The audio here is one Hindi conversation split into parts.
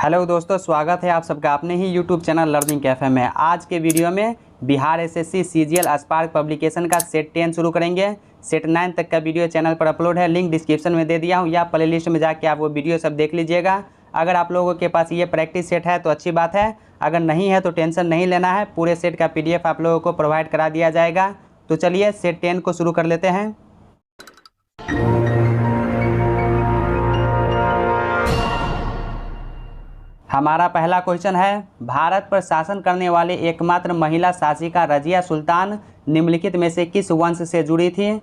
हेलो दोस्तों, स्वागत है आप सबका अपने ही यूट्यूब चैनल लर्निंग कैफे में। आज के वीडियो में Bihar SSC CGL spark publication का सेट 10 शुरू करेंगे। सेट 9 तक का वीडियो चैनल पर अपलोड है, लिंक डिस्क्रिप्शन में दे दिया हूँ या प्लेलिस्ट में जाके आप वो वीडियो सब देख लीजिएगा। अगर आप लोगों के पास ये प्रैक्टिस सेट है तो अच्छी बात है, अगर नहीं है तो टेंशन नहीं लेना है, पूरे सेट का PDF आप लोगों को प्रोवाइड करा दिया जाएगा। तो चलिए सेट 10 को शुरू कर लेते हैं। हमारा पहला क्वेश्चन है, भारत पर शासन करने वाली एकमात्र महिला शासिका रजिया सुल्तान निम्नलिखित में से किस वंश से जुड़ी थी?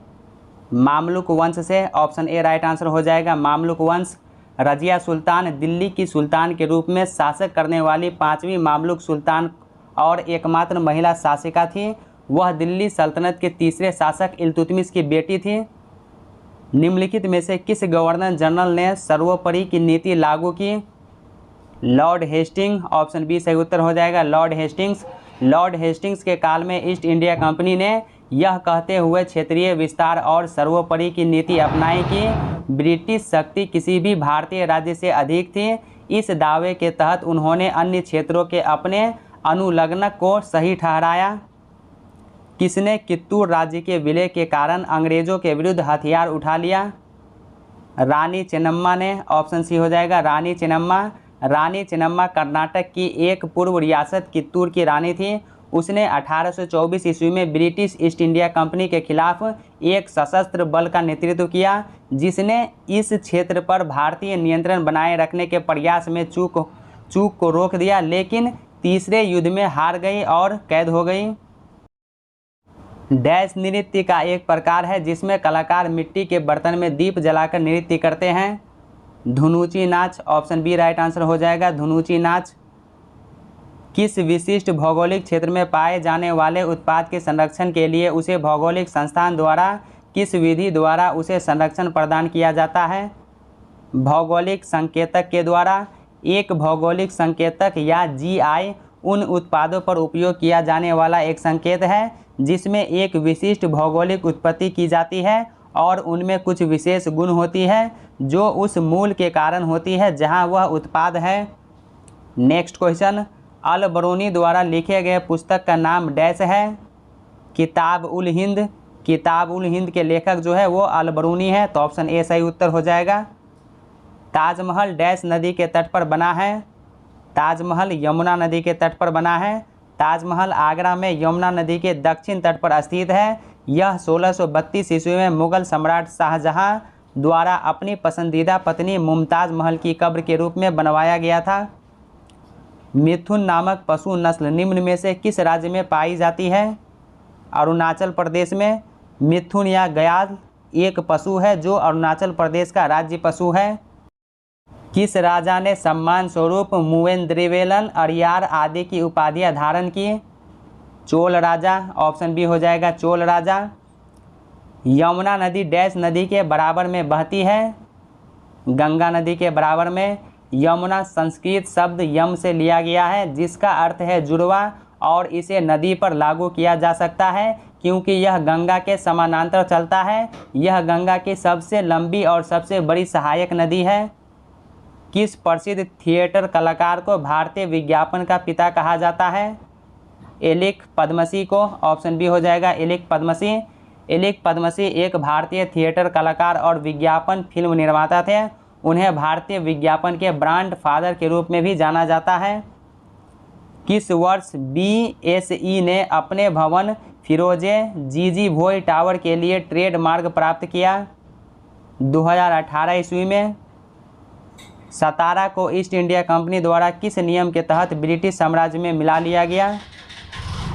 मामलुक वंश से। ऑप्शन ए राइट आंसर हो जाएगा, मामलुक वंश। रजिया सुल्तान दिल्ली की सुल्तान के रूप में शासक करने वाली 5वीं मामलुक सुल्तान और एकमात्र महिला शासिका थी। वह दिल्ली सल्तनत के तीसरे शासक इल्तुतमिश की बेटी थी। निम्नलिखित में से किस गवर्नर जनरल ने सर्वोपरि की नीति लागू की? Lord Hastings. ऑप्शन बी सही उत्तर हो जाएगा, लॉर्ड हेस्टिंग्स। लॉर्ड हेस्टिंग्स के काल में ईस्ट इंडिया कंपनी ने यह कहते हुए क्षेत्रीय विस्तार और सर्वोपरि की नीति अपनाई कि ब्रिटिश शक्ति किसी भी भारतीय राज्य से अधिक थी। इस दावे के तहत उन्होंने अन्य क्षेत्रों के अपने अनुलग्नक को सही ठहराया। किसने कित्तूर राज्य के विलय के कारण अंग्रेजों के विरुद्ध हथियार उठा लिया? रानी चेन्नम्मा ने। ऑप्शन सी हो जाएगा, रानी चेन्नम्मा। रानी चेन्नम्मा कर्नाटक की एक पूर्व रियासत कित्तूर की रानी थी। उसने 1824 ईस्वी में ब्रिटिश ईस्ट इंडिया कंपनी के खिलाफ एक सशस्त्र बल का नेतृत्व किया, जिसने इस क्षेत्र पर भारतीय नियंत्रण बनाए रखने के प्रयास में चूक को रोक दिया, लेकिन तीसरे युद्ध में हार गई और कैद हो गई। डैश नृत्य का एक प्रकार है जिसमें कलाकार मिट्टी के बर्तन में दीप जलाकर नृत्य करते हैं। धुनुची नाच। ऑप्शन बी राइट आंसर हो जाएगा, धुनुची नाच। किस विशिष्ट भौगोलिक क्षेत्र में पाए जाने वाले उत्पाद के संरक्षण के लिए उसे भौगोलिक संस्थान द्वारा किस विधि द्वारा उसे संरक्षण प्रदान किया जाता है? भौगोलिक संकेतक के द्वारा। एक भौगोलिक संकेतक या GI उन उत्पादों पर उपयोग किया जाने वाला एक संकेत है जिसमें एक विशिष्ट भौगोलिक उत्पत्ति की जाती है और उनमें कुछ विशेष गुण होती है जो उस मूल के कारण होती है जहां वह उत्पाद है। नेक्स्ट क्वेश्चन, अल बरूनी द्वारा लिखे गए पुस्तक का नाम डैश है? किताब उल हिंद। किताब उल हिंद के लेखक जो है वो अल बरूनी है, तो ऑप्शन ए सही उत्तर हो जाएगा। ताजमहल डैश नदी के तट पर बना है? ताजमहल यमुना नदी के तट पर बना है। ताजमहल आगरा में यमुना नदी के दक्षिण तट पर स्थित है। यह 1632 ईस्वी में मुगल सम्राट शाहजहां द्वारा अपनी पसंदीदा पत्नी मुमताज़ महल की कब्र के रूप में बनवाया गया था। मिथुन नामक पशु नस्ल निम्न में से किस राज्य में पाई जाती है? अरुणाचल प्रदेश में। मिथुन या गयाल एक पशु है जो अरुणाचल प्रदेश का राज्य पशु है। किस राजा ने सम्मान स्वरूप मुवेंद्रवेलन, अरियार आदि की उपाधियां धारण की? चोल राजा। ऑप्शन बी हो जाएगा, चोल राजा। यमुना नदी डैश नदी के बराबर में बहती है? गंगा नदी के बराबर में। यमुना संस्कृत शब्द यम से लिया गया है जिसका अर्थ है जुड़वा, और इसे नदी पर लागू किया जा सकता है क्योंकि यह गंगा के समानांतर चलता है। यह गंगा की सबसे लंबी और सबसे बड़ी सहायक नदी है। किस प्रसिद्ध थिएटर कलाकार को भारतीय विज्ञापन का पिता कहा जाता है? एलिक पद्मसी को। ऑप्शन बी हो जाएगा, एलिक पद्मसी। एलिक पद्मसी एक भारतीय थिएटर कलाकार और विज्ञापन फिल्म निर्माता थे। उन्हें भारतीय विज्ञापन के ब्रांड फादर के रूप में भी जाना जाता है। किस वर्ष BSE ने अपने भवन फिरोजे जीजी भोई टावर के लिए ट्रेडमार्क प्राप्त किया? 2018 ईस्वी में। सतारा को ईस्ट इंडिया कंपनी द्वारा किस नियम के तहत ब्रिटिश साम्राज्य में मिला लिया गया?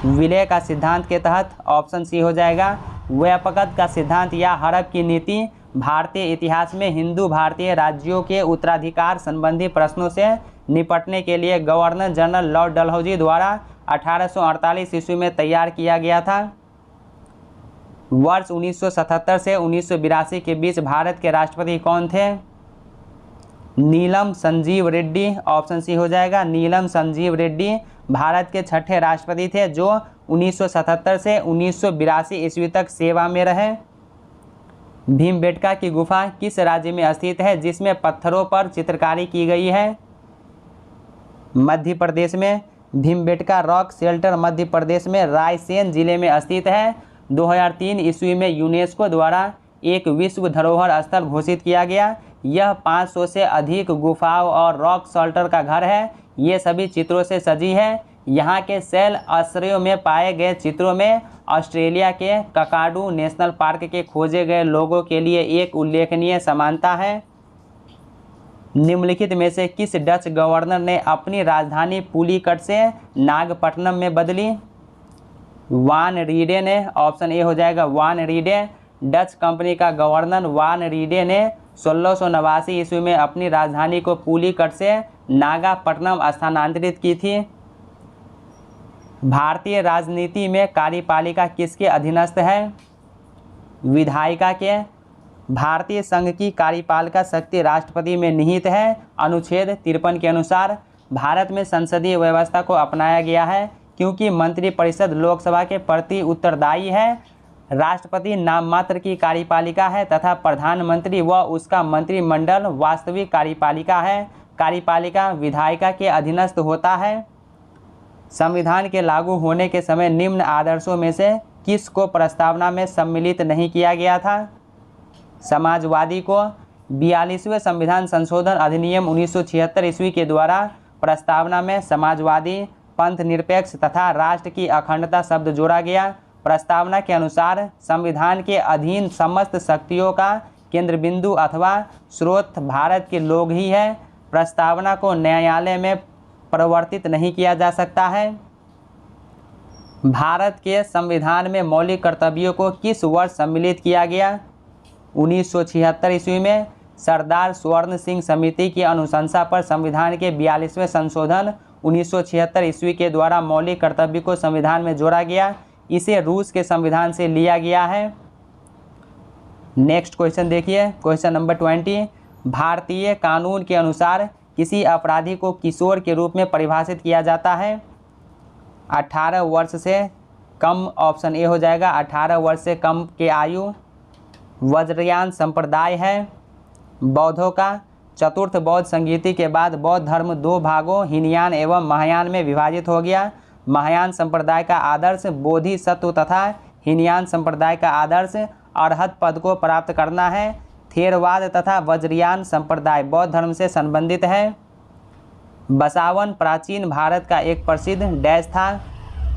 विलय का सिद्धांत के तहत। ऑप्शन सी हो जाएगा, व्यापकता का सिद्धांत या हड़प की नीति। भारतीय इतिहास में हिंदू भारतीय राज्यों के उत्तराधिकार संबंधी प्रश्नों से निपटने के लिए गवर्नर जनरल लॉर्ड डलहौजी द्वारा 1848 ईस्वी में तैयार किया गया था। वर्ष 1977 से 1982 के बीच भारत के राष्ट्रपति कौन थे? नीलम संजीव रेड्डी। ऑप्शन सी हो जाएगा, नीलम संजीव रेड्डी भारत के छठे राष्ट्रपति थे जो 1977 से 1982 ईस्वी तक सेवा में रहे। भीमबेटका की गुफा किस राज्य में स्थित है जिसमें पत्थरों पर चित्रकारी की गई है? मध्य प्रदेश में। भीमबेटका रॉक शेल्टर मध्य प्रदेश में रायसेन जिले में स्थित है। 2003 ईस्वी में यूनेस्को द्वारा एक विश्व धरोहर स्थल घोषित किया गया। यह 500 से अधिक गुफाओं और रॉक शेल्टर का घर है। ये सभी चित्रों से सजी है। यहाँ के शैल आश्रयों में पाए गए चित्रों में ऑस्ट्रेलिया के ककाडू नेशनल पार्क के खोजे गए लोगों के लिए एक उल्लेखनीय समानता है। निम्नलिखित में से किस डच गवर्नर ने अपनी राजधानी पुलिकट से नागपट्टनम में बदली? वान रीडे ने। ऑप्शन ए हो जाएगा वान रीडे। डच कंपनी का गवर्नर वान रीडे ने 1689 ईस्वी में अपनी राजधानी को पुलिकट से नागपट्टनम स्थानांतरित की थी। भारतीय राजनीति में कार्यपालिका किसके अधीनस्थ है? विधायिका के। भारतीय संघ की कार्यपालिका शक्ति राष्ट्रपति में निहित है। अनुच्छेद 53 के अनुसार भारत में संसदीय व्यवस्था को अपनाया गया है क्योंकि मंत्रिपरिषद लोकसभा के प्रति उत्तरदायी है। राष्ट्रपति नाम मात्र की कार्यपालिका है तथा प्रधानमंत्री व उसका मंत्रिमंडल वास्तविक कार्यपालिका है। कार्यपालिका विधायिका के अधीनस्थ होता है। संविधान के लागू होने के समय निम्न आदर्शों में से किस को प्रस्तावना में सम्मिलित नहीं किया गया था? समाजवादी को। 42वें संविधान संशोधन अधिनियम 1976 ईस्वी के द्वारा प्रस्तावना में समाजवादी, पंथ निरपेक्ष तथा राष्ट्र की अखंडता शब्द जोड़ा गया। प्रस्तावना के अनुसार संविधान के अधीन समस्त शक्तियों का केंद्र बिंदु अथवा स्रोत भारत के लोग ही है। प्रस्तावना को न्यायालय में परिवर्तित नहीं किया जा सकता है। भारत के संविधान में मौलिक कर्तव्यों को किस वर्ष सम्मिलित किया गया? 1976 ईस्वी में। सरदार स्वर्ण सिंह समिति की अनुशंसा पर संविधान के 42वें संशोधन 1976 ईस्वी के द्वारा मौलिक कर्तव्य को संविधान में जोड़ा गया। इसे रूस के संविधान से लिया गया है। नेक्स्ट क्वेश्चन देखिए, क्वेश्चन नंबर 20। भारतीय कानून के अनुसार किसी अपराधी को किशोर के रूप में परिभाषित किया जाता है? 18 वर्ष से कम। ऑप्शन ए हो जाएगा 18 वर्ष से कम के आयु। वज्रयान संप्रदाय है बौद्धों का। चतुर्थ बौद्ध संगीति के बाद बौद्ध धर्म दो भागों हीनयान एवं महायान में विभाजित हो गया। महायान संप्रदाय का आदर्श बोधिसत्व तथा हीनयान संप्रदाय का आदर्श अरहत पद को प्राप्त करना है। थेरवाद तथा वज्रयान संप्रदाय बौद्ध धर्म से संबंधित है। बसावन प्राचीन भारत का एक प्रसिद्ध डैश था,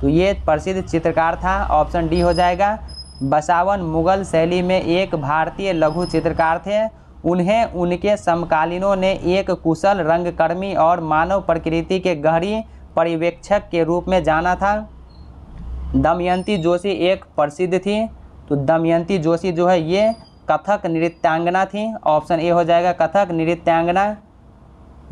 तो ये प्रसिद्ध चित्रकार था। ऑप्शन डी हो जाएगा। बसावन मुगल शैली में एक भारतीय लघु चित्रकार थे। उन्हें उनके समकालीनों ने एक कुशल रंगकर्मी और मानव प्रकृति के गहरी पर्यवेक्षक के रूप में जाना था। दमयंती जोशी एक प्रसिद्ध थी, तो दमयंती जोशी जो है ये कथक नृत्यांगना थी। ऑप्शन ए हो जाएगा कथक नृत्यांगना।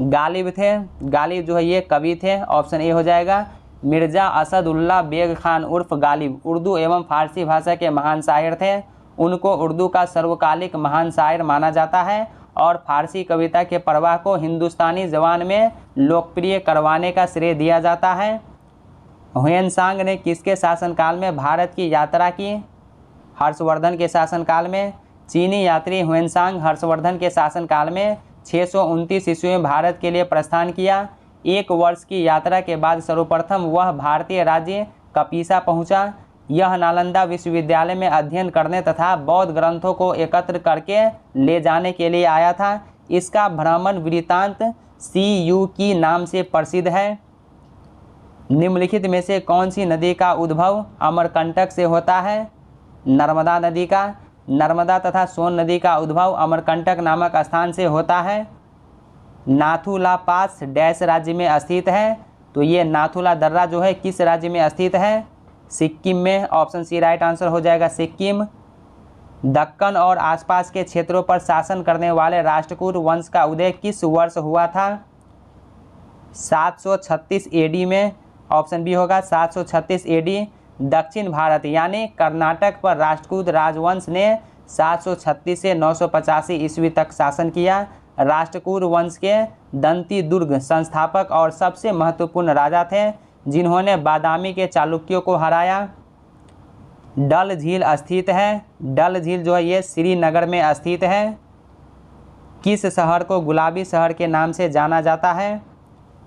गालिब थे, गालिब जो है ये कवि थे। ऑप्शन ए हो जाएगा। मिर्ज़ा असदुल्ला बेग खान उर्फ गालिब उर्दू एवं फारसी भाषा के महान शायर थे। उनको उर्दू का सर्वकालिक महान शायर माना जाता है और फारसी कविता के प्रवाह को हिंदुस्तानी ज़बान में लोकप्रिय करवाने का श्रेय दिया जाता है। ह्वेनसांग ने किसके शासनकाल में भारत की यात्रा की? हर्षवर्धन के शासनकाल में। चीनी यात्री ह्वेनसांग हर्षवर्धन के शासनकाल में 629 ईस्वी में भारत के लिए प्रस्थान किया। एक वर्ष की यात्रा के बाद सर्वप्रथम वह भारतीय राज्य कपीसा पहुंचा। यह नालंदा विश्वविद्यालय में अध्ययन करने तथा बौद्ध ग्रंथों को एकत्र करके ले जाने के लिए आया था। इसका भ्रमण वृत्तांत CU की नाम से प्रसिद्ध है। निम्नलिखित में से कौन सी नदी का उद्भव अमरकंटक से होता है? नर्मदा नदी का। नर्मदा तथा सोन नदी का उद्भव अमरकंटक नामक स्थान से होता है। नाथुला पास डैश राज्य में स्थित है, तो ये नाथुला दर्रा जो है किस राज्य में स्थित है? सिक्किम में। ऑप्शन सी राइट आंसर हो जाएगा सिक्किम। दक्कन और आसपास के क्षेत्रों पर शासन करने वाले राष्ट्रकूट वंश का उदय किस वर्ष हुआ था? 736 AD में। ऑप्शन बी होगा 736 AD। दक्षिण भारत यानी कर्नाटक पर राष्ट्रकूट राजवंश ने 736 से 985 ईस्वी तक शासन किया। राष्ट्रकूट वंश के दंती दुर्ग संस्थापक और सबसे महत्वपूर्ण राजा थे जिन्होंने बादामी के चालुक्यों को हराया। डल झील स्थित है। डल झील जो है ये श्रीनगर में स्थित है। किस शहर को गुलाबी शहर के नाम से जाना जाता है?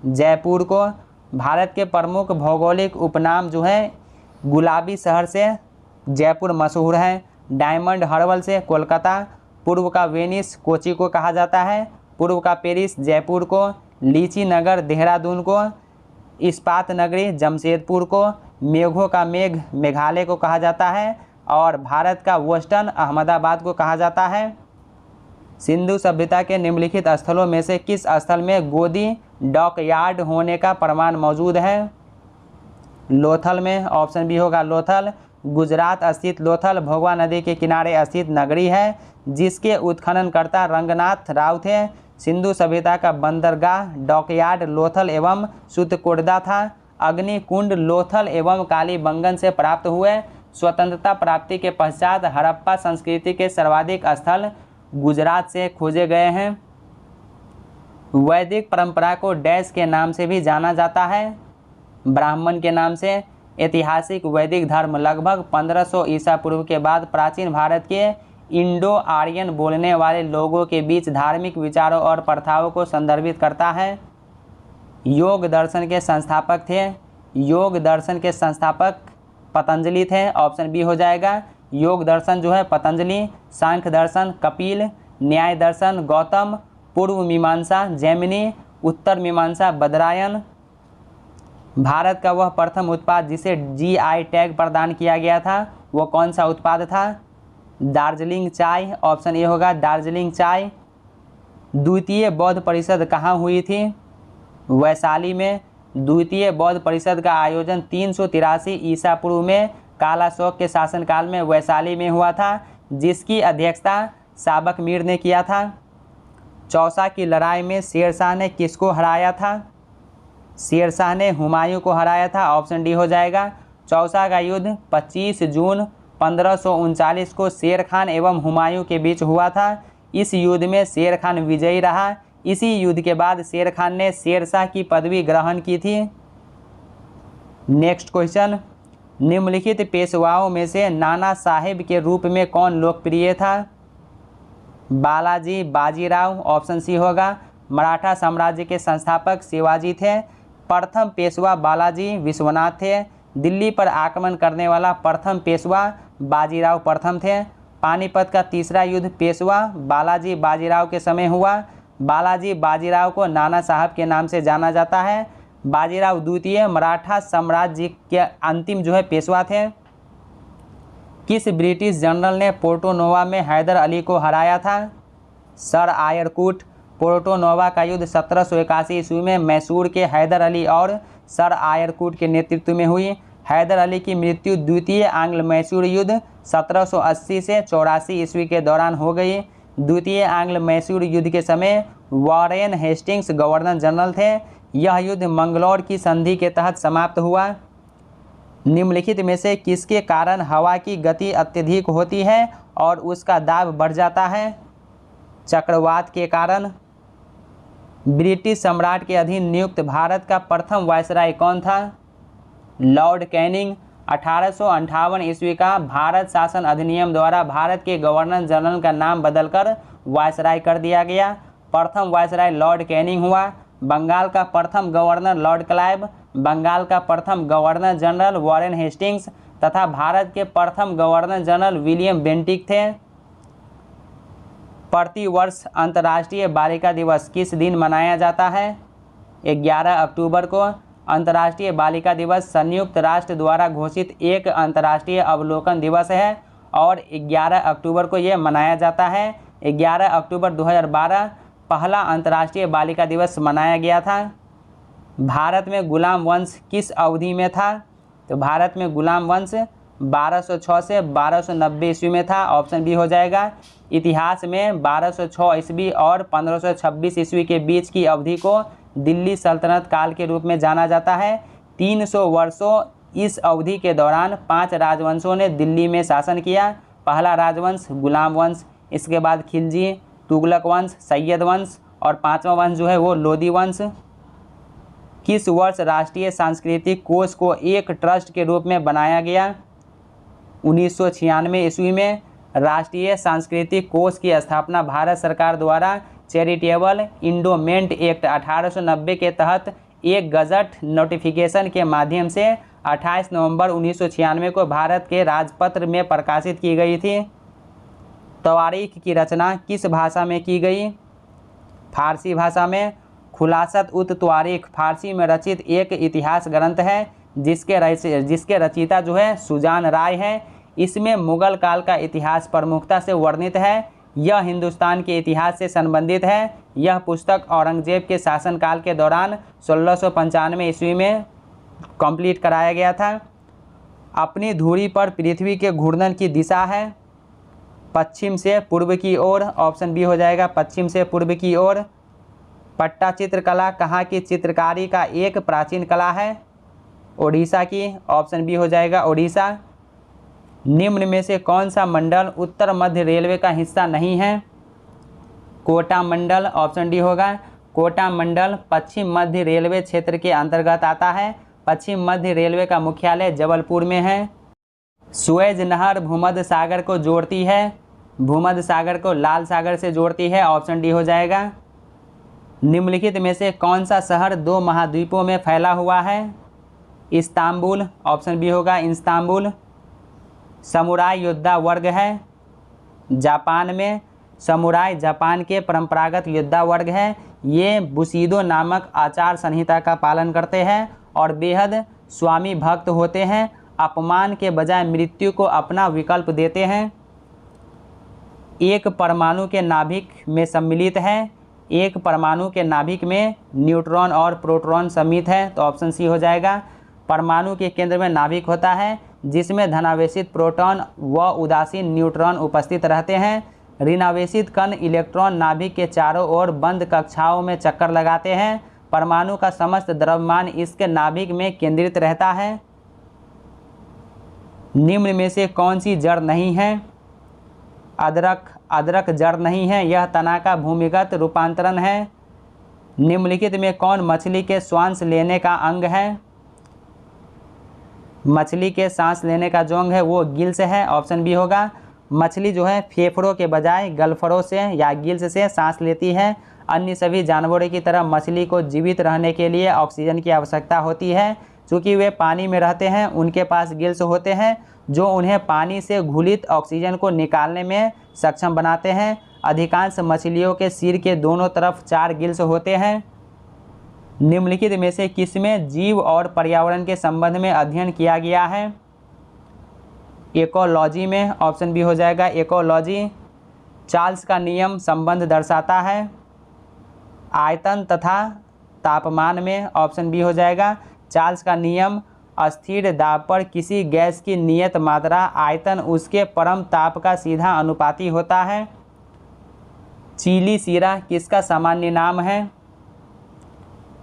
जयपुर को। भारत के प्रमुख भौगोलिक उपनाम जो है गुलाबी शहर से जयपुर मशहूर है। डायमंड हर्बल से कोलकाता। पूर्व का वेनिस कोची को कहा जाता है। पूर्व का पेरिस जयपुर को। लीची नगर देहरादून को। इस्पात नगरी जमशेदपुर को। मेघों का मेघ मेघालय को कहा जाता है। और भारत का बोस्टन अहमदाबाद को कहा जाता है। सिंधु सभ्यता के निम्नलिखित स्थलों में से किस स्थल में गोदी डॉकयार्ड होने का प्रमाण मौजूद है? लोथल में, ऑप्शन बी होगा लोथल। गुजरात स्थित लोथल भोगवा नदी के किनारे स्थित नगरी है जिसके उत्खननकर्ता रंगनाथ राव थे। सिंधु सभ्यता का बंदरगाह डॉकयार्ड लोथल एवं सुतकोटदा था। अग्निकुंड लोथल एवं कालीबंगन से प्राप्त हुए। स्वतंत्रता प्राप्ति के पश्चात हड़प्पा संस्कृति के सर्वाधिक स्थल गुजरात से खोजे गए हैं। वैदिक परंपरा को डैश के नाम से भी जाना जाता है? ब्राह्मण के नाम से। ऐतिहासिक वैदिक धर्म लगभग 1500 ईसा पूर्व के बाद प्राचीन भारत के इंडो आर्यन बोलने वाले लोगों के बीच धार्मिक विचारों और प्रथाओं को संदर्भित करता है। योग दर्शन के संस्थापक थे। योग दर्शन के संस्थापक पतंजलि थे। ऑप्शन बी हो जाएगा। योग दर्शन जो है पतंजलि। सांख्य दर्शन कपिल। न्याय दर्शन गौतम। पूर्व मीमांसा जैमिनी। उत्तर मीमांसा बदरायन। भारत का वह प्रथम उत्पाद जिसे जीआई टैग प्रदान किया गया था वो कौन सा उत्पाद था? दार्जिलिंग चाय। ऑप्शन ए होगा दार्जिलिंग चाय। द्वितीय बौद्ध परिषद कहाँ हुई थी? वैशाली में। द्वितीय बौद्ध परिषद का आयोजन 383 ईसा पूर्व में कालाशोक के शासनकाल में वैशाली में हुआ था जिसकी अध्यक्षता साबक मीर ने किया था। चौसा की लड़ाई में शेरशाह ने किसको हराया था? शेरशाह ने हुमायूं को हराया था। ऑप्शन डी हो जाएगा। चौसा का युद्ध 25 जून 1539 को शेर खान एवं हुमायूं के बीच हुआ था। इस युद्ध में शेर खान विजयी रहा। इसी युद्ध के बाद शेर खान ने शेरशाह की पदवी ग्रहण की थी। नेक्स्ट क्वेश्चन, निम्नलिखित पेशवाओं में से नाना साहेब के रूप में कौन लोकप्रिय था? बालाजी बाजीराव। ऑप्शन सी होगा। मराठा साम्राज्य के संस्थापक शिवाजी थे। प्रथम पेशवा बालाजी विश्वनाथ थे। दिल्ली पर आक्रमण करने वाला प्रथम पेशवा बाजीराव प्रथम थे। पानीपत का तीसरा युद्ध पेशवा बालाजी बाजीराव के समय हुआ। बालाजी बाजीराव को नाना साहब के नाम से जाना जाता है। बाजीराव द्वितीय मराठा साम्राज्य के अंतिम जो है पेशवा थे। किस ब्रिटिश जनरल ने पोर्टो नोवा में हैदर अली को हराया था? Sir Eyre Coote. पोर्टो नोवा का युद्ध 1781 ईस्वी में मैसूर के हैदर अली और सर आयरकूट के नेतृत्व में हुई। हैदर अली की मृत्यु द्वितीय आंग्ल मैसूर युद्ध 1780 से 84 ईस्वी के दौरान हो गई। द्वितीय आंग्ल मैसूर युद्ध के समय वॉरेन हेस्टिंग्स गवर्नर जनरल थे। यह युद्ध मंगलौर की संधि के तहत समाप्त हुआ। निम्नलिखित में से किसके कारण हवा की गति अत्यधिक होती है और उसका दाब बढ़ जाता है? चक्रवात के कारण। ब्रिटिश सम्राट के अधीन नियुक्त भारत का प्रथम वायसराय कौन था? Lord Canning. 1858 ईस्वी का भारत शासन अधिनियम द्वारा भारत के गवर्नर जनरल का नाम बदलकर वायसराय कर दिया गया। प्रथम वायसराय लॉर्ड कैनिंग हुआ। बंगाल का प्रथम गवर्नर लॉर्ड क्लाइव। बंगाल का प्रथम गवर्नर जनरल वॉरेन हेस्टिंग्स तथा भारत के प्रथम गवर्नर जनरल विलियम बेंटिक थे। प्रतिवर्ष अंतर्राष्ट्रीय बालिका दिवस किस दिन मनाया जाता है? 11 अक्टूबर को। अंतर्राष्ट्रीय बालिका दिवस संयुक्त राष्ट्र द्वारा घोषित एक अंतर्राष्ट्रीय अवलोकन दिवस है और 11 अक्टूबर को यह मनाया जाता है। 11 अक्टूबर 2012 पहला अंतर्राष्ट्रीय बालिका दिवस मनाया गया था। भारत में गुलाम वंश किस अवधि में था? तो भारत में गुलाम वंश 1206 से 1290 ईस्वी में था। ऑप्शन बी हो जाएगा। इतिहास में 1206 ईस्वी और 1526 ईस्वी के बीच की अवधि को दिल्ली सल्तनत काल के रूप में जाना जाता है। 300 वर्षों इस अवधि के दौरान 5 राजवंशों ने दिल्ली में शासन किया। पहला राजवंश गुलाम वंश, इसके बाद खिलजी, तुगलक वंश, सैयद वंश और 5वां वंश जो है वो लोदी वंश। किस वर्ष राष्ट्रीय सांस्कृतिक कोष को एक ट्रस्ट के रूप में बनाया गया? 1996 ईस्वी में राष्ट्रीय सांस्कृतिक कोष की स्थापना भारत सरकार द्वारा चैरिटेबल इंडोमेंट एक्ट 1890 के तहत एक गजट नोटिफिकेशन के माध्यम से 28 नवंबर 1996 को भारत के राजपत्र में प्रकाशित की गई थी। तवारीख की रचना किस भाषा में की गई? फारसी भाषा में। खुलासत उत तवारीख फारसी में रचित एक इतिहास ग्रंथ है जिसके रचयिता जो है सुजान राय है। इसमें मुगल काल का इतिहास प्रमुखता से वर्णित है। यह हिंदुस्तान के इतिहास से संबंधित है। यह पुस्तक औरंगजेब के शासनकाल के दौरान 1695 ईस्वी में कंप्लीट कराया गया था। अपनी धुरी पर पृथ्वी के घूर्णन की दिशा है पश्चिम से पूर्व की ओर। ऑप्शन बी हो जाएगा पश्चिम से पूर्व की ओर। पट्टा चित्रकला कहाँ की चित्रकारी का एक प्राचीन कला है? ओडिशा की। ऑप्शन बी हो जाएगा ओडिशा। निम्न में से कौन सा मंडल उत्तर मध्य रेलवे का हिस्सा नहीं है? कोटा मंडल। ऑप्शन डी होगा कोटा मंडल पश्चिम मध्य रेलवे क्षेत्र के अंतर्गत आता है। पश्चिम मध्य रेलवे का मुख्यालय जबलपुर में है। सुएज नहर भूमध्य सागर को जोड़ती है। भूमध्य सागर को लाल सागर से जोड़ती है। ऑप्शन डी हो जाएगा। निम्नलिखित में से कौन सा शहर 2 महाद्वीपों में फैला हुआ है? इस्तांबुल। ऑप्शन बी होगा इस्तांबुल। समुराई योद्धा वर्ग है जापान में। समुराई जापान के परंपरागत योद्धा वर्ग है। ये बुशिदो नामक आचार संहिता का पालन करते हैं और बेहद स्वामी भक्त होते हैं। अपमान के बजाय मृत्यु को अपना विकल्प देते हैं। एक परमाणु के नाभिक में सम्मिलित है। एक परमाणु के नाभिक में न्यूट्रॉन और प्रोटॉन सम्मिलित है। तो ऑप्शन सी हो जाएगा। परमाणु के केंद्र में नाभिक होता है जिसमें धनावेशित प्रोटॉन व उदासीन न्यूट्रॉन उपस्थित रहते हैं। ऋणावेशित कण इलेक्ट्रॉन नाभिक के चारों ओर बंद कक्षाओं में चक्कर लगाते हैं। परमाणु का समस्त द्रव्यमान इसके नाभिक में केंद्रित रहता है। निम्न में से कौन सी जड़ नहीं है? अदरक जड़ नहीं है। यह तना का भूमिगत रूपांतरण है। निम्नलिखित में कौन मछली के श्वास लेने का अंग है? मछली के सांस लेने का जो अंग है वो गिल्स है। ऑप्शन बी होगा। मछली जो है फेफड़ों के बजाय गलफड़ों से या गिल्स से सांस लेती है। अन्य सभी जानवरों की तरह मछली को जीवित रहने के लिए ऑक्सीजन की आवश्यकता होती है। चूँकि वे पानी में रहते हैं उनके पास गिल्स होते हैं जो उन्हें पानी से घुलित ऑक्सीजन को निकालने में सक्षम बनाते हैं। अधिकांश मछलियों के सिर के दोनों तरफ 4 गिल्स होते हैं। निम्नलिखित में से किसमें जीव और पर्यावरण के संबंध में अध्ययन किया गया है? इकोलॉजी में। ऑप्शन बी हो जाएगा इकोलॉजी। चार्ल्स का नियम संबंध दर्शाता है आयतन तथा तापमान में। ऑप्शन बी हो जाएगा। चार्ल्स का नियम अस्थिर दाब पर किसी गैस की नियत मात्रा आयतन उसके परम ताप का सीधा अनुपाती होता है। चीली सीरा किसका सामान्य नाम है?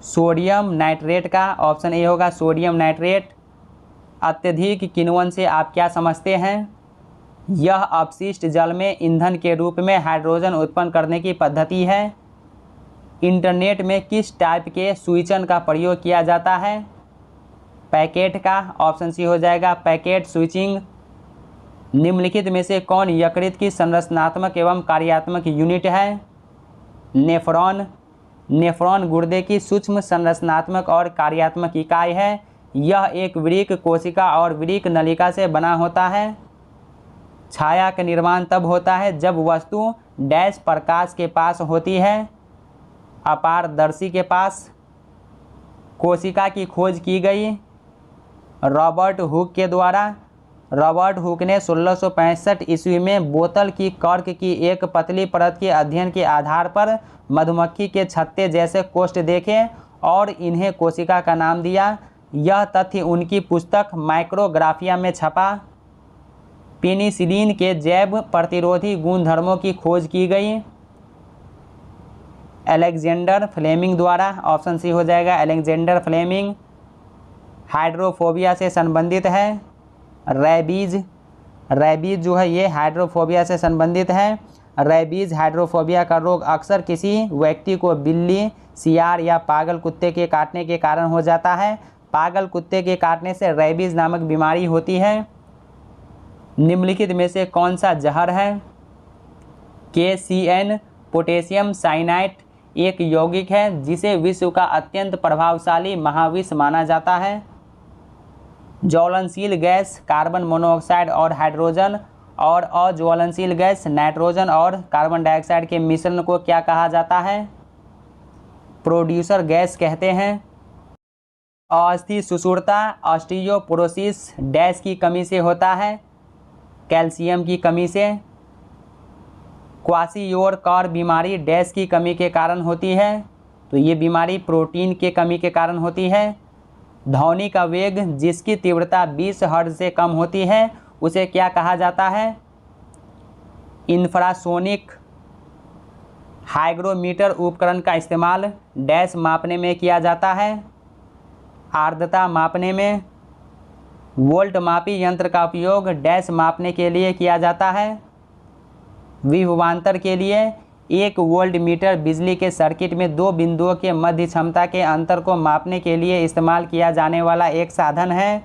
सोडियम नाइट्रेट का। ऑप्शन ए होगा सोडियम नाइट्रेट। अत्यधिक किण्वन से आप क्या समझते हैं? यह अपशिष्ट जल में ईंधन के रूप में हाइड्रोजन उत्पन्न करने की पद्धति है। इंटरनेट में किस टाइप के स्विचन का प्रयोग किया जाता है? पैकेट का। ऑप्शन सी हो जाएगा पैकेट स्विचिंग। निम्नलिखित में से कौन यकृत की संरचनात्मक एवं कार्यात्मक यूनिट है? नेफ्रॉन। नेफ्रॉन गुर्दे की सूक्ष्म संरचनात्मक और कार्यात्मक इकाई है। यह एक वृक्क कोशिका और वृक्क नलिका से बना होता है। छाया का निर्माण तब होता है जब वस्तु डैश प्रकाश के पास होती है, अपारदर्शी के पास। कोशिका की खोज की गई रॉबर्ट हुक के द्वारा। रॉबर्ट हुक ने 1665 ईस्वी में बोतल की कॉर्क की एक पतली परत के अध्ययन के आधार पर मधुमक्खी के छत्ते जैसे कोष्ठ देखे और इन्हें कोशिका का नाम दिया। यह तथ्य उनकी पुस्तक माइक्रोग्राफिया में छपा। पेनिसिलिन के जैव प्रतिरोधी गुणधर्मों की खोज की गई अलेक्जेंडर फ्लेमिंग द्वारा। ऑप्शन सी हो जाएगा अलेक्जेंडर फ्लेमिंग। हाइड्रोफोबिया से संबंधित है रैबीज। रैबीज जो है ये हाइड्रोफोबिया से संबंधित है। रैबीज हाइड्रोफोबिया का रोग अक्सर किसी व्यक्ति को बिल्ली, सियार या पागल कुत्ते के काटने के कारण हो जाता है। पागल कुत्ते के काटने से रैबीज नामक बीमारी होती है। निम्नलिखित में से कौन सा जहर है? KCN, पोटेशियम साइनाइड, एक यौगिक है जिसे विश्व का अत्यंत प्रभावशाली महाविष माना जाता है? ज्वलनशील गैस कार्बन मोनोऑक्साइड और हाइड्रोजन और अज्वलनशील गैस नाइट्रोजन और कार्बन डाइऑक्साइड के मिश्रण को क्या कहा जाता है? प्रोड्यूसर गैस कहते हैं। अस्थि सुषुरता ऑस्टियोपोरोसिस डैश की कमी से होता है? कैल्शियम की कमी से। क्वाशियोरकर बीमारी डैश की कमी के कारण होती है? तो ये बीमारी प्रोटीन के कमी के कारण होती है। ध्वनि का वेग जिसकी तीव्रता 20 हर्ट्ज से कम होती है उसे क्या कहा जाता है? इंफ्रासोनिक। हाइग्रोमीटर उपकरण का इस्तेमाल डैश मापने में किया जाता है? आर्द्रता मापने में। वोल्ट मापी यंत्र का उपयोग डैश मापने के लिए किया जाता है? विभवांतर के लिए। 1 वोल्ट मीटर बिजली के सर्किट में 2 बिंदुओं के मध्य क्षमता के अंतर को मापने के लिए इस्तेमाल किया जाने वाला एक साधन है।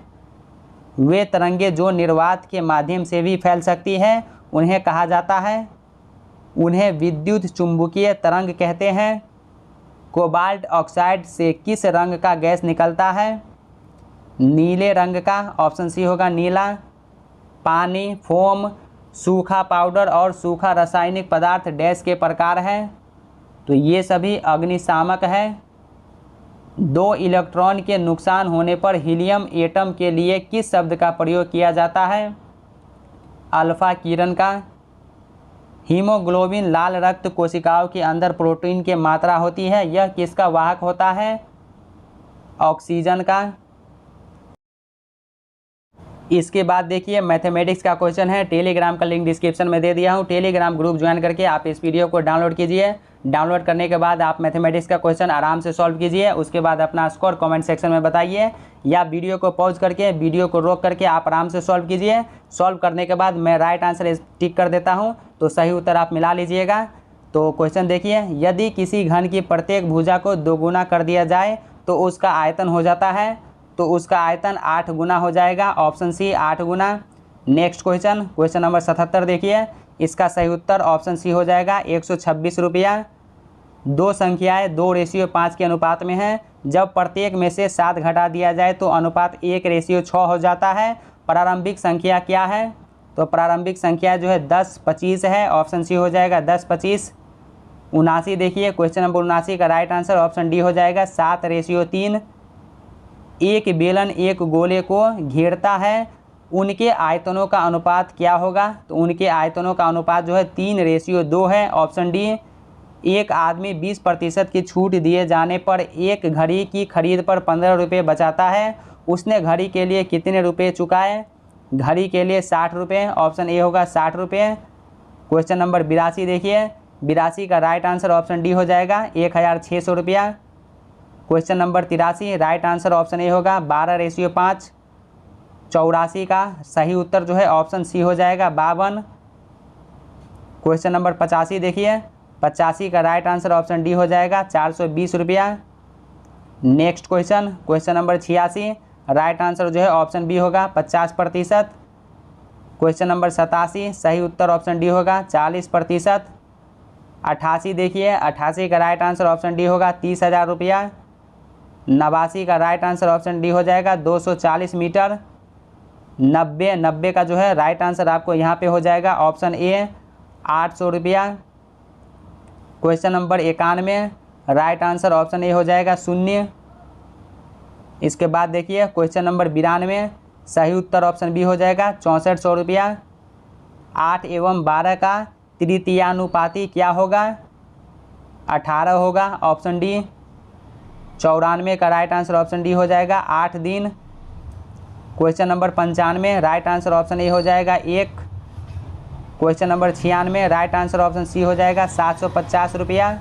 वे तरंगे जो निर्वात के माध्यम से भी फैल सकती है उन्हें कहा जाता है? उन्हें विद्युत चुंबकीय तरंग कहते हैं। कोबाल्ट ऑक्साइड से किस रंग का गैस निकलता है? नीले रंग का। ऑप्शन सी होगा नीला। पानी, फोम, सूखा पाउडर और सूखा रासायनिक पदार्थ डैश के प्रकार हैं? तो ये सभी अग्निशामक है। 2 इलेक्ट्रॉन के नुकसान होने पर हीलियम एटम के लिए किस शब्द का प्रयोग किया जाता है? अल्फा किरण का। हीमोग्लोबिन लाल रक्त कोशिकाओं के अंदर प्रोटीन की मात्रा होती है, यह किसका वाहक होता है? ऑक्सीजन का। इसके बाद देखिए मैथमेटिक्स का क्वेश्चन है। टेलीग्राम का लिंक डिस्क्रिप्शन में दे दिया हूँ। टेलीग्राम ग्रुप ज्वाइन करके आप इस वीडियो को डाउनलोड कीजिए। डाउनलोड करने के बाद आप मैथमेटिक्स का क्वेश्चन आराम से सॉल्व कीजिए। उसके बाद अपना स्कोर कमेंट सेक्शन में बताइए, या वीडियो को पॉज करके वीडियो को रोक करके आप आराम से सॉल्व कीजिए। सॉल्व करने के बाद मैं राइट आंसर टिक कर देता हूँ, तो सही उत्तर आप मिला लीजिएगा। तो क्वेश्चन देखिए, यदि किसी घन की प्रत्येक भुजा को 2 गुना कर दिया जाए तो उसका आयतन हो जाता है? तो उसका आयतन 8 गुना हो जाएगा। ऑप्शन सी 8 गुना। नेक्स्ट क्वेश्चन नंबर 77 देखिए, इसका सही उत्तर ऑप्शन सी हो जाएगा 126 रुपया। 2 संख्याएँ 2:5 के अनुपात में हैं। जब प्रत्येक में से 7 घटा दिया जाए तो अनुपात 1:6 हो जाता है। प्रारंभिक संख्या क्या है? तो प्रारंभिक संख्या जो है 10, 25 है। ऑप्शन सी हो जाएगा 10, 25। 79 देखिए, क्वेश्चन नंबर 79 का राइट आंसर ऑप्शन डी हो जाएगा 7:3। एक बेलन एक गोले को घेरता है, उनके आयतनों का अनुपात क्या होगा? तो उनके आयतनों का अनुपात जो है 3:2 है। Option D. एक आदमी 20% की छूट दिए जाने पर एक घड़ी की खरीद पर 15 रुपये बचाता है। उसने घड़ी के लिए कितने रुपये चुकाए? घड़ी के लिए 60 रुपये। ऑप्शन ए होगा 60 रुपये। क्वेश्चन नंबर 82 देखिए, 82 का राइट आंसर ऑप्शन डी हो जाएगा 1600 रुपया। Question number 83 right answer option ए होगा 12:5। 84 का सही उत्तर जो है ऑप्शन सी हो जाएगा 52। क्वेश्चन नंबर 85 देखिए, 85 का राइट आंसर ऑप्शन डी हो जाएगा 420 रुपया। Next question number 86 right answer जो है ऑप्शन बी होगा 50%। क्वेश्चन नंबर 87 सही उत्तर ऑप्शन डी होगा 40%। 88 देखिए, 88 का राइट आंसर ऑप्शन डी होगा 30,000 रुपया। 89 का राइट आंसर ऑप्शन डी हो जाएगा 240 मीटर। 90 का जो है राइट आंसर आपको यहाँ पे हो जाएगा ऑप्शन ए 800 रुपया। Question number 91 right answer option A हो जाएगा 0। इसके बाद देखिए क्वेश्चन नंबर 92 सही उत्तर ऑप्शन बी हो जाएगा 6400 रुपया। 8 एवं 12 का तृतीयानुपाती क्या होगा? 18 होगा। Option D. 94 का राइट आंसर ऑप्शन डी हो जाएगा 8 दिन। Question number 95 right answer option A हो जाएगा 1। Question number 96 right answer option C हो जाएगा 750 रुपया।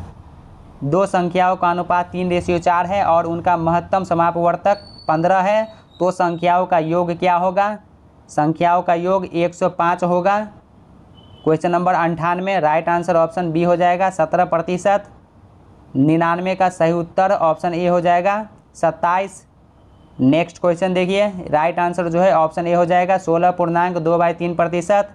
2 संख्याओं का अनुपात 3:4 है और उनका महत्तम समापवर्तक 15 है, तो संख्याओं का योग क्या होगा? संख्याओं का योग 105 होगा। Question number 98 right answer option B हो जाएगा 17%। 99 का सही उत्तर ऑप्शन ए हो जाएगा 27। नेक्स्ट क्वेश्चन देखिए, राइट आंसर जो है ऑप्शन ए हो जाएगा 16.2/3%।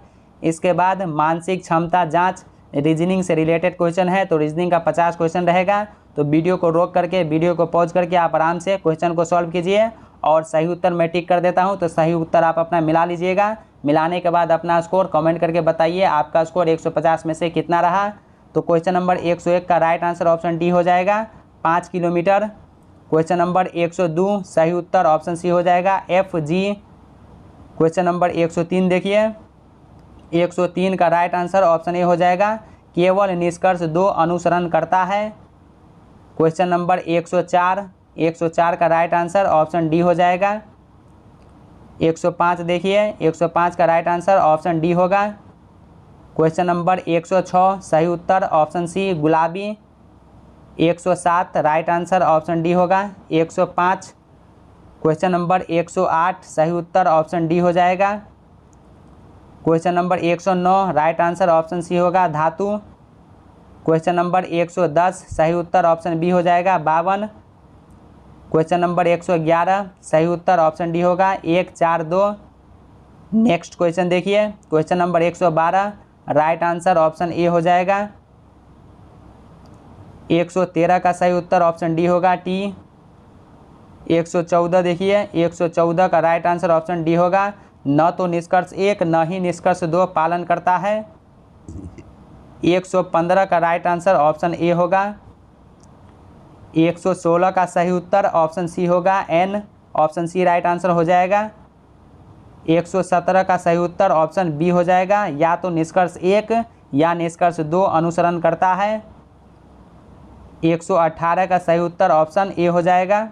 इसके बाद मानसिक क्षमता जांच रीजनिंग से रिलेटेड क्वेश्चन है तो रीजनिंग का 50 क्वेश्चन रहेगा। तो वीडियो को रोक करके, वीडियो को पॉज करके आप आराम से क्वेश्चन को सॉल्व कीजिए और सही उत्तर मैं टिक कर देता हूँ। तो सही उत्तर आप अपना मिला लीजिएगा। मिलाने के बाद अपना स्कोर कमेंट करके बताइए आपका स्कोर 150 में से कितना रहा। तो क्वेश्चन नंबर 101 का राइट आंसर ऑप्शन डी हो जाएगा 5 किलोमीटर। क्वेश्चन नंबर 102 सही उत्तर ऑप्शन सी हो जाएगा FG। क्वेश्चन नंबर 103 देखिए, 103 का राइट आंसर ऑप्शन ए हो जाएगा केवल निष्कर्ष 2 अनुसरण करता है। क्वेश्चन नंबर 104 का राइट आंसर ऑप्शन डी हो जाएगा। 105 देखिए, 105 का राइट आंसर ऑप्शन डी होगा। क्वेश्चन नंबर 106 सही उत्तर ऑप्शन सी गुलाबी। 107 राइट आंसर ऑप्शन डी होगा। 105 क्वेश्चन नंबर 108 सही उत्तर ऑप्शन डी हो जाएगा। Question number 109 right answer option C होगा धातु। क्वेश्चन नंबर 110 सही उत्तर ऑप्शन बी हो जाएगा 52। क्वेश्चन नंबर 111 सही उत्तर ऑप्शन डी होगा 1, 4, 2। नेक्स्ट क्वेश्चन देखिए, question number 112 right answer option A हो जाएगा। 113 का सही उत्तर ऑप्शन डी होगा टी। 114 देखिए, 114 का राइट आंसर ऑप्शन डी होगा न तो निष्कर्ष 1 न ही निष्कर्ष 2 पालन करता है। 115 का राइट आंसर ऑप्शन ए होगा। 116 का सही उत्तर ऑप्शन सी होगा N, option C right answer हो जाएगा। 117 का सही उत्तर ऑप्शन बी हो जाएगा या तो निष्कर्ष 1 या निष्कर्ष 2 अनुसरण करता है। 118 का सही उत्तर ऑप्शन ए हो जाएगा।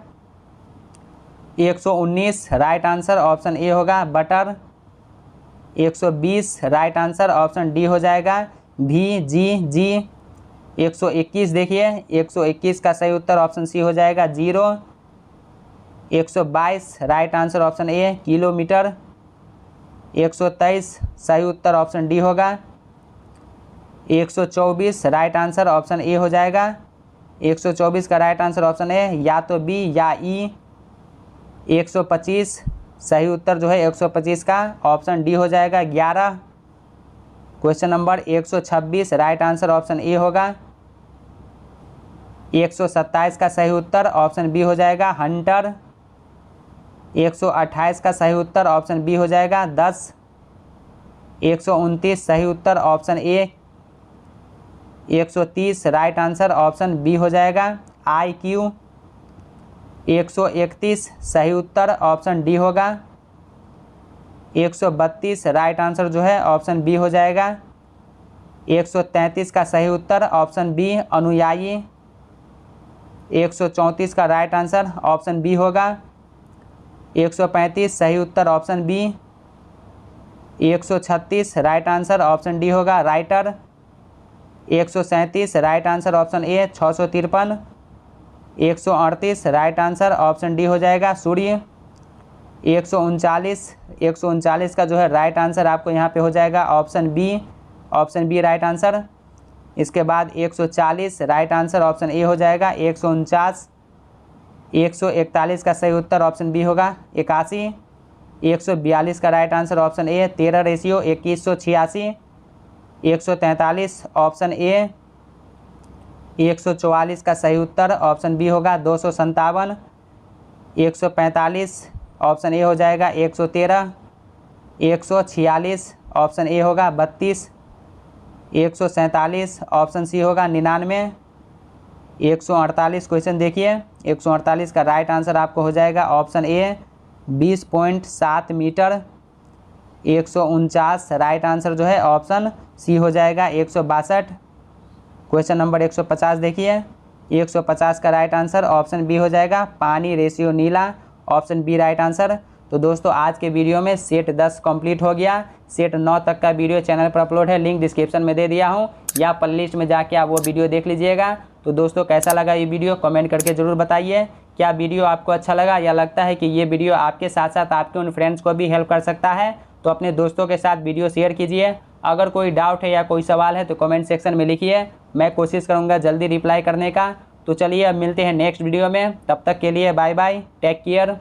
119 राइट आंसर ऑप्शन ए होगा butter. 120 right answer option D हो जाएगा भी जी। 121 देखिए, 121 का सही उत्तर ऑप्शन सी हो जाएगा 0। 122 राइट आंसर ऑप्शन ए किलोमीटर। 123 सही उत्तर ऑप्शन डी होगा। 124 राइट आंसर ऑप्शन ए हो जाएगा। 124 का राइट आंसर ऑप्शन ए या तो बी या ई। 125 सही उत्तर जो है 125 का ऑप्शन डी हो जाएगा 11। Question number 126 right answer option ए होगा। 127 का सही उत्तर ऑप्शन बी हो जाएगा हंटर। 128 का सही उत्तर ऑप्शन बी हो जाएगा 10। 129 सही उत्तर option A. 130 right answer option B हो जाएगा IQ। 131 सही उत्तर ऑप्शन डी होगा। 132 राइट आंसर जो है ऑप्शन बी हो जाएगा। 133 का सही उत्तर ऑप्शन बी अनुयायी। 134 का राइट आंसर ऑप्शन बी होगा। 135 सही उत्तर option B. 136 right answer option D होगा writer. 137 right answer option A 653। 138 right answer option D हो जाएगा सूर्य। 139 का जो है राइट आंसर आपको यहाँ पे हो जाएगा ऑप्शन बी राइट आंसर। इसके बाद 140 राइट आंसर ऑप्शन ए हो जाएगा। 149 141 का सही उत्तर ऑप्शन बी होगा 81। 142 का right answer option A 13 ratio 2186। 143 option A. 144 का सही उत्तर ऑप्शन बी होगा 257। 145 ऑप्शन ए हो जाएगा 113। 146 ऑप्शन ए होगा 32। 147 ऑप्शन सी होगा 99। 148 क्वेश्चन देखिए, 148 का राइट आंसर आपको हो जाएगा option A 20.7 metre. 149 right answer जो है ऑप्शन सी हो जाएगा 162। क्वेश्चन नंबर 150 देखिए, 150 का राइट आंसर ऑप्शन बी हो जाएगा पानी रेशियो नीला, ऑप्शन बी राइट आंसर। तो दोस्तों आज के वीडियो में सेट 10 कंप्लीट हो गया। सेट 9 तक का वीडियो चैनल पर अपलोड है, लिंक डिस्क्रिप्शन में दे दिया हूँ या प्लेलिस्ट में जाके आप वो वीडियो देख लीजिएगा। तो दोस्तों कैसा लगा ये वीडियो कमेंट करके ज़रूर बताइए। क्या वीडियो आपको अच्छा लगा या लगता है कि ये वीडियो आपके साथ साथ आपके उन फ्रेंड्स को भी हेल्प कर सकता है तो अपने दोस्तों के साथ वीडियो शेयर कीजिए। अगर कोई डाउट है या कोई सवाल है तो कमेंट सेक्शन में लिखिए, मैं कोशिश करूँगा जल्दी रिप्लाई करने का। तो चलिए अब मिलते हैं नेक्स्ट वीडियो में, तब तक के लिए बाय बाय, टेक केयर।